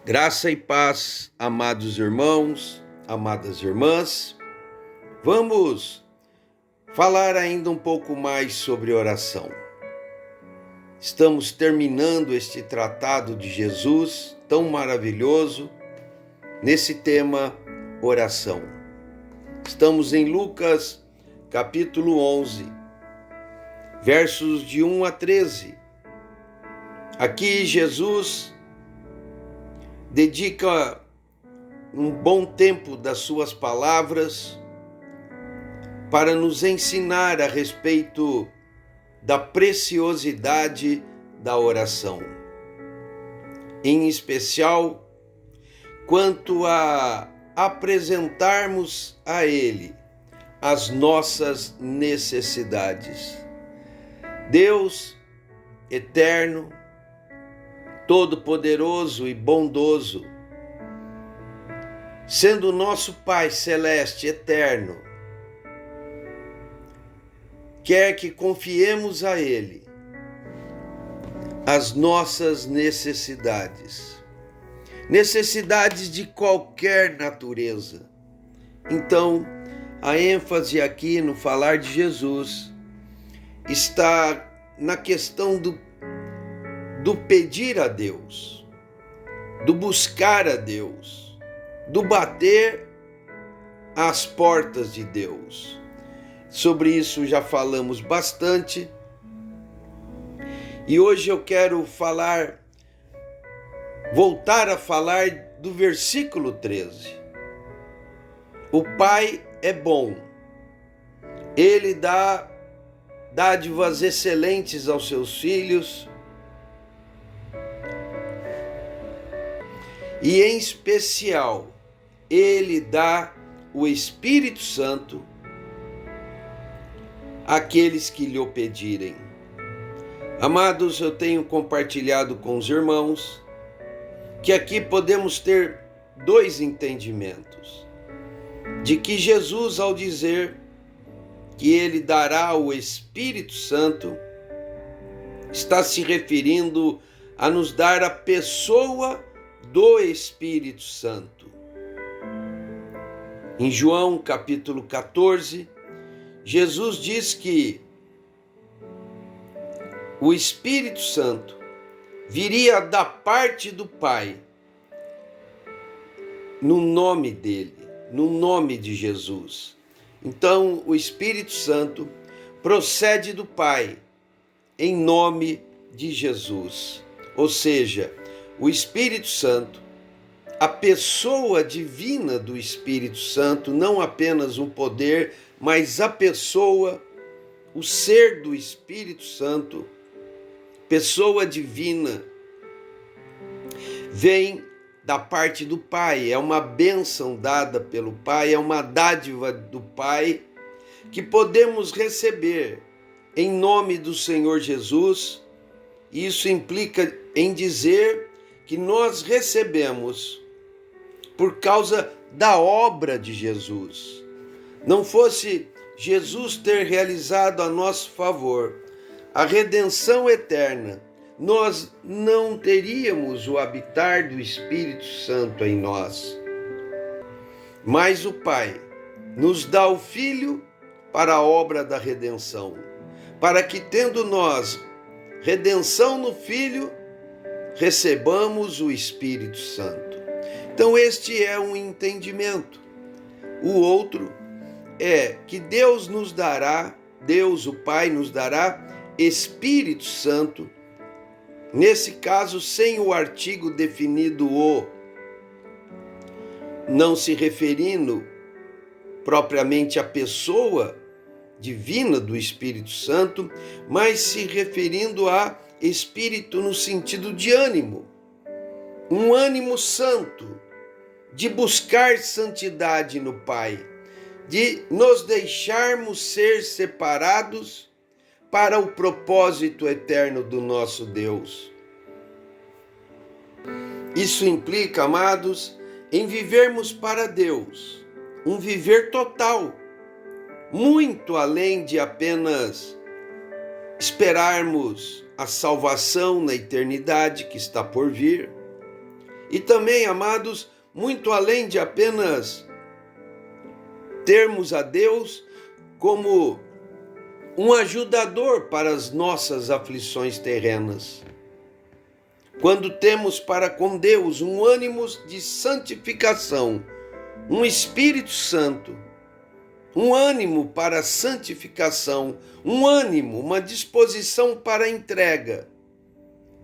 Graça e paz, amados irmãos, amadas irmãs. Vamos falar ainda um pouco mais sobre oração. Estamos terminando este tratado de Jesus tão maravilhoso nesse tema oração. Estamos em Lucas capítulo 11, versos de 1 a 13. Aqui Jesus dedica um bom tempo das suas palavras para nos ensinar a respeito da preciosidade da oração, em especial quanto a apresentarmos a Ele as nossas necessidades. Deus eterno, todo-poderoso e bondoso, sendo nosso Pai celeste eterno, quer que confiemos a Ele as nossas necessidades de qualquer natureza. Então, a ênfase aqui no falar de Jesus está na questão do pedir a Deus, do buscar a Deus, do bater às portas de Deus. Sobre isso já falamos bastante e hoje eu quero voltar a falar do versículo 13. O Pai é bom, Ele dá dádivas excelentes aos seus filhos, e em especial, Ele dá o Espírito Santo àqueles que lhe o pedirem. Amados, eu tenho compartilhado com os irmãos que aqui podemos ter dois entendimentos. De que Jesus, ao dizer que Ele dará o Espírito Santo, está se referindo a nos dar a pessoa do Espírito Santo. Em João capítulo 14, Jesus diz que o Espírito Santo viria da parte do Pai, no nome dele, no nome de Jesus. Então, o Espírito Santo procede do Pai, em nome de Jesus. Ou seja, o Espírito Santo, a pessoa divina do Espírito Santo, não apenas um poder, mas a pessoa, o ser do Espírito Santo, pessoa divina, vem da parte do Pai, é uma bênção dada pelo Pai, é uma dádiva do Pai que podemos receber em nome do Senhor Jesus. Isso implica em dizer que nós recebemos por causa da obra de Jesus. Não fosse Jesus ter realizado a nosso favor a redenção eterna, nós não teríamos o habitar do Espírito Santo em nós. Mas o Pai nos dá o Filho para a obra da redenção, para que, tendo nós redenção no Filho, recebamos o Espírito Santo. Então este é um entendimento. O outro é que Deus o Pai nos dará Espírito Santo, nesse caso sem o artigo definido o, não se referindo propriamente à pessoa divina do Espírito Santo, mas se referindo a espírito no sentido de ânimo, um ânimo santo, de buscar santidade no Pai, de nos deixarmos ser separados para o propósito eterno do nosso Deus. Isso implica, amados, em vivermos para Deus, um viver total, muito além de apenas esperarmos a salvação na eternidade que está por vir, E também, amados, muito além de apenas termos a Deus como um ajudador para as nossas aflições terrenas. Quando temos para com Deus um ânimo de santificação, um Espírito Santo, um ânimo para a santificação, um ânimo, uma disposição para a entrega,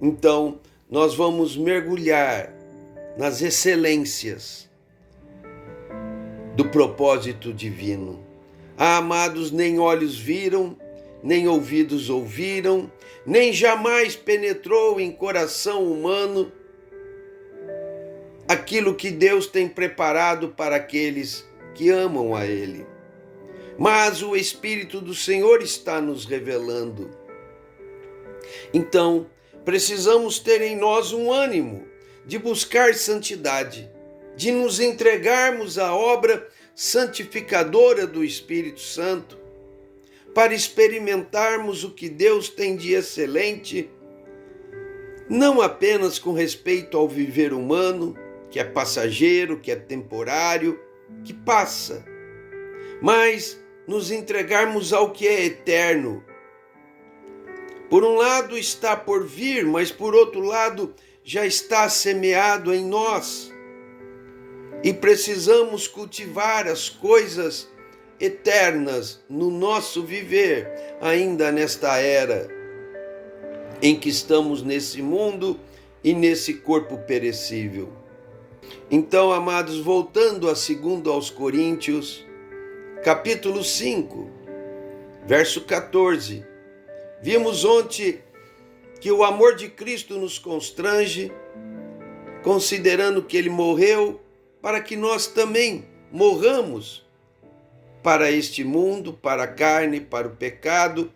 então nós vamos mergulhar nas excelências do propósito divino. Amados, nem olhos viram, nem ouvidos ouviram, nem jamais penetrou em coração humano aquilo que Deus tem preparado para aqueles que amam a Ele. Mas o Espírito do Senhor está nos revelando. Então, precisamos ter em nós um ânimo de buscar santidade, de nos entregarmos à obra santificadora do Espírito Santo, para experimentarmos o que Deus tem de excelente, não apenas com respeito ao viver humano, que é passageiro, que é temporário, que passa, mas nos entregarmos ao que é eterno. Por um lado está por vir, mas por outro lado já está semeado em nós. E precisamos cultivar as coisas eternas no nosso viver, ainda nesta era em que estamos nesse mundo e nesse corpo perecível. Então, amados, voltando a 2 Coríntios, capítulo 5, verso 14, vimos ontem que o amor de Cristo nos constrange, considerando que Ele morreu para que nós também morramos para este mundo, para a carne, para o pecado,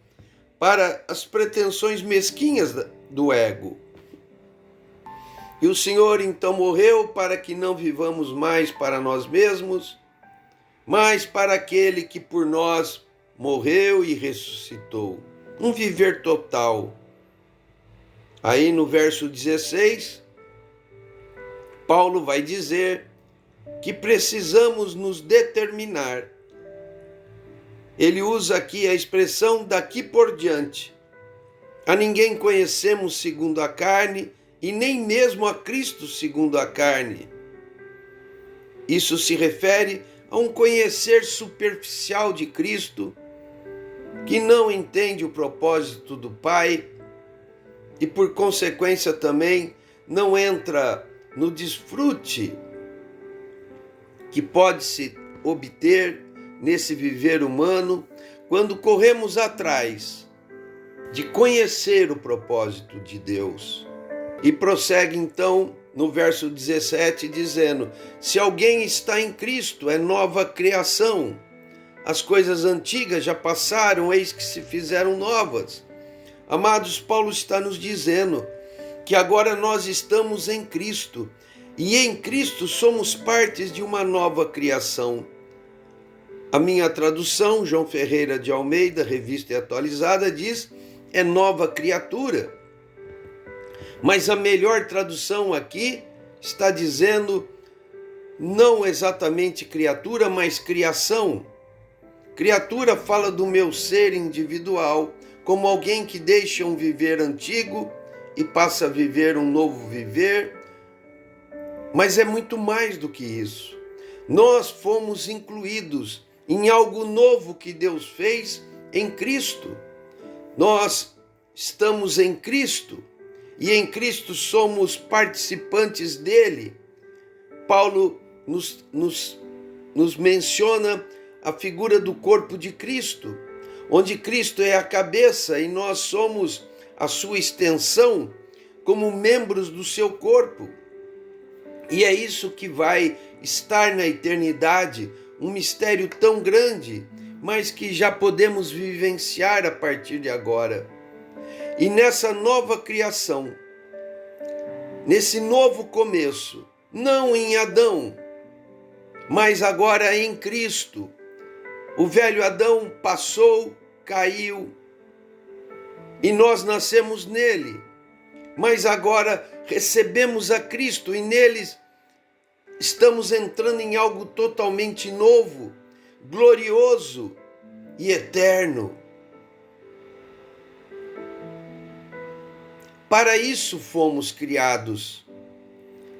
para as pretensões mesquinhas do ego. E o Senhor então morreu para que não vivamos mais para nós mesmos, mas para aquele que por nós morreu e ressuscitou. Um viver total. Aí no verso 16, Paulo vai dizer que precisamos nos determinar. Ele usa aqui a expressão daqui por diante. A ninguém conhecemos segundo a carne, e nem mesmo a Cristo segundo a carne. Isso se refere a um conhecer superficial de Cristo, que não entende o propósito do Pai e, por consequência, também não entra no desfrute que pode-se obter nesse viver humano quando corremos atrás de conhecer o propósito de Deus. E prossegue então no verso 17 dizendo: se alguém está em Cristo, é nova criação. As coisas antigas já passaram, eis que se fizeram novas. Amados, Paulo está nos dizendo que agora nós estamos em Cristo, e em Cristo somos partes de uma nova criação. A minha tradução, João Ferreira de Almeida, Revista e Atualizada, diz: é nova criatura. Mas a melhor tradução aqui está dizendo não exatamente criatura, mas criação. Criatura fala do meu ser individual, como alguém que deixa um viver antigo e passa a viver um novo viver. Mas é muito mais do que isso. Nós fomos incluídos em algo novo que Deus fez em Cristo. Nós estamos em Cristo e em Cristo somos participantes dele. Paulo nos menciona a figura do corpo de Cristo, onde Cristo é a cabeça e nós somos a sua extensão como membros do seu corpo. E é isso que vai estar na eternidade, um mistério tão grande, mas que já podemos vivenciar a partir de agora. E nessa nova criação, nesse novo começo, não em Adão, mas agora em Cristo, o velho Adão passou, caiu, e nós nascemos nele. mas agora recebemos a Cristo e neles estamos entrando em algo totalmente novo, glorioso e eterno. Para isso fomos criados.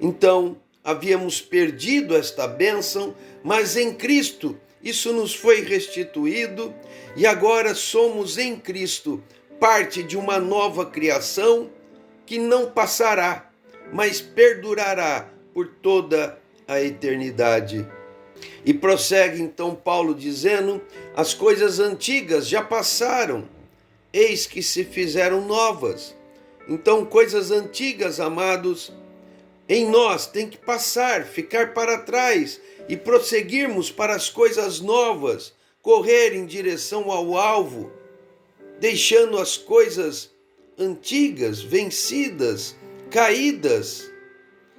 Então, havíamos perdido esta bênção, mas em Cristo isso nos foi restituído e agora somos em Cristo parte de uma nova criação que não passará, mas perdurará por toda a eternidade. E prossegue então Paulo dizendo: as coisas antigas já passaram, eis que se fizeram novas. Então, coisas antigas, amados, em nós tem que passar, ficar para trás e prosseguirmos para as coisas novas, correr em direção ao alvo, deixando as coisas antigas, vencidas, caídas,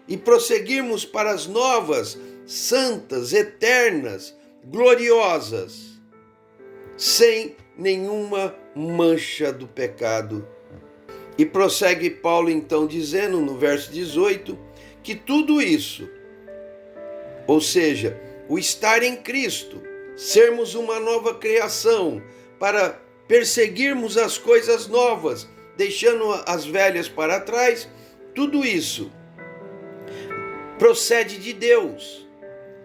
e prosseguirmos para as novas, santas, eternas, gloriosas, sem nenhuma mancha do pecado. E prossegue Paulo então dizendo no verso 18 que tudo isso, ou seja, o estar em Cristo, sermos uma nova criação, para perseguirmos as coisas novas, deixando as velhas para trás, tudo isso procede de Deus.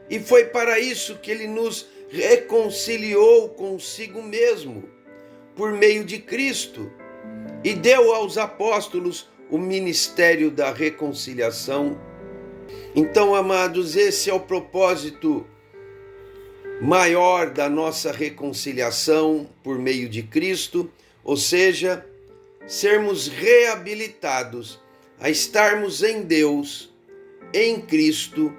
E foi para isso que ele nos reconciliou consigo mesmo, por meio de Cristo, e deu aos apóstolos o ministério da reconciliação. Então, amados, esse é o propósito maior da nossa reconciliação por meio de Cristo, ou seja, sermos reabilitados a estarmos em Deus, em Cristo,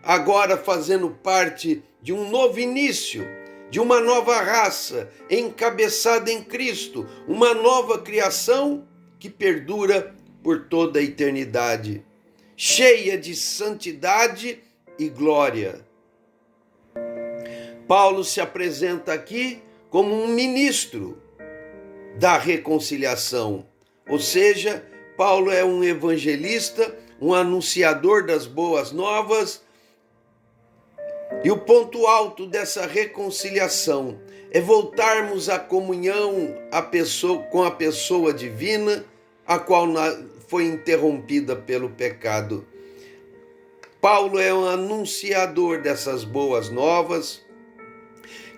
agora fazendo parte de um novo início, de uma nova raça encabeçada em Cristo, uma nova criação que perdura por toda a eternidade, cheia de santidade e glória. Paulo se apresenta aqui como um ministro da reconciliação, ou seja, Paulo é um evangelista, um anunciador das boas novas. E o ponto alto dessa reconciliação é voltarmos à comunhão com a pessoa divina, a qual foi interrompida pelo pecado. Paulo é um anunciador dessas boas novas,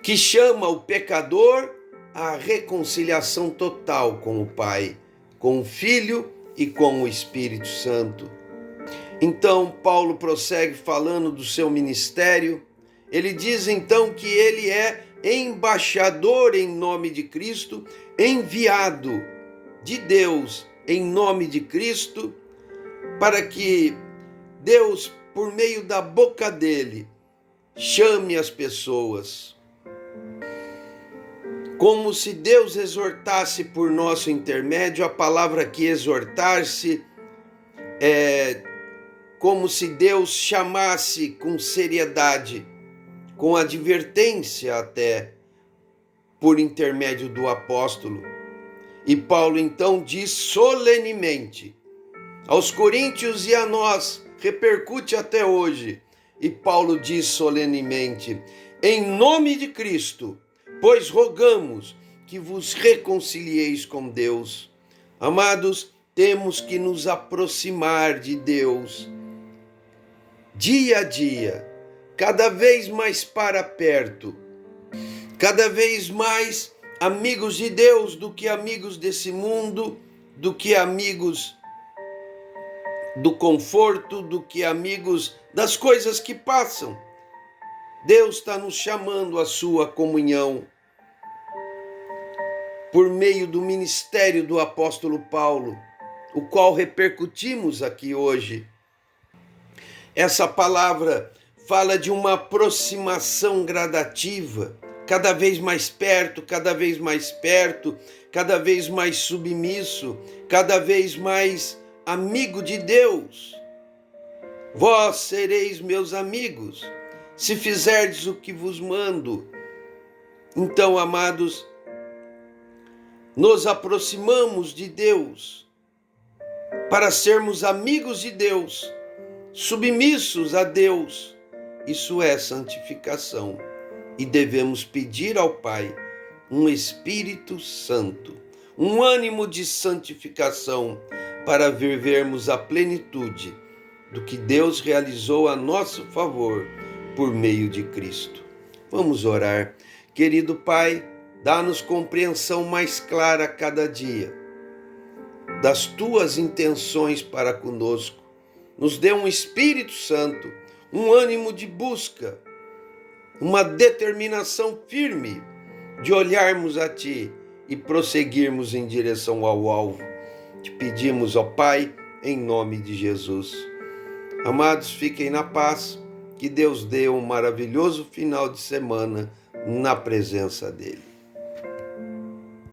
que chama o pecador à reconciliação total com o Pai, com o Filho e com o Espírito Santo. Então, Paulo prossegue falando do seu ministério. Ele diz então que ele é embaixador em nome de Cristo, enviado de Deus em nome de Cristo, para que Deus, por meio da boca dele, chame as pessoas. Como se Deus exortasse por nosso intermédio. A palavra aqui exortar-se é como se Deus chamasse com seriedade, com advertência até, por intermédio do apóstolo. E Paulo então diz solenemente aos coríntios e a nós, repercute até hoje, e Paulo diz solenemente: em nome de Cristo, pois rogamos que vos reconcilieis com Deus. Amados, temos que nos aproximar de Deus dia a dia, cada vez mais para perto, cada vez mais amigos de Deus do que amigos desse mundo, do que amigos do conforto, do que amigos das coisas que passam. Deus está nos chamando à sua comunhão por meio do ministério do apóstolo Paulo, o qual repercutimos aqui hoje. Essa palavra fala de uma aproximação gradativa, cada vez mais perto, cada vez mais perto, cada vez mais submisso, cada vez mais amigo de Deus. Vós sereis meus amigos, se fizerdes o que vos mando. Então, amados, nos aproximamos de Deus para sermos amigos de Deus, submissos a Deus. Isso é santificação. E devemos pedir ao Pai um Espírito Santo, um ânimo de santificação para vivermos a plenitude do que Deus realizou a nosso favor por meio de Cristo. Vamos orar. Querido Pai, dá-nos compreensão mais clara a cada dia das tuas intenções para conosco. Nos dê um Espírito Santo, um ânimo de busca, uma determinação firme de olharmos a Ti e prosseguirmos em direção ao alvo. Te pedimos, ó Pai, em nome de Jesus. Amados, fiquem na paz, que Deus dê um maravilhoso final de semana na presença dEle.